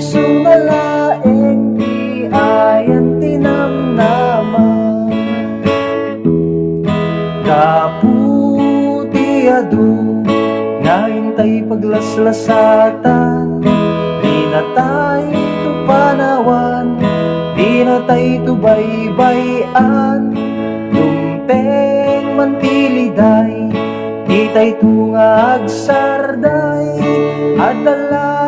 sumalaeng di ayan tinamnaman. Kaputi adu nga hintay paglaslasatan, di na tayo to panawan, di na tayo to baybayan. Tumteng mantiliday, di tayo to nga agsarday, adala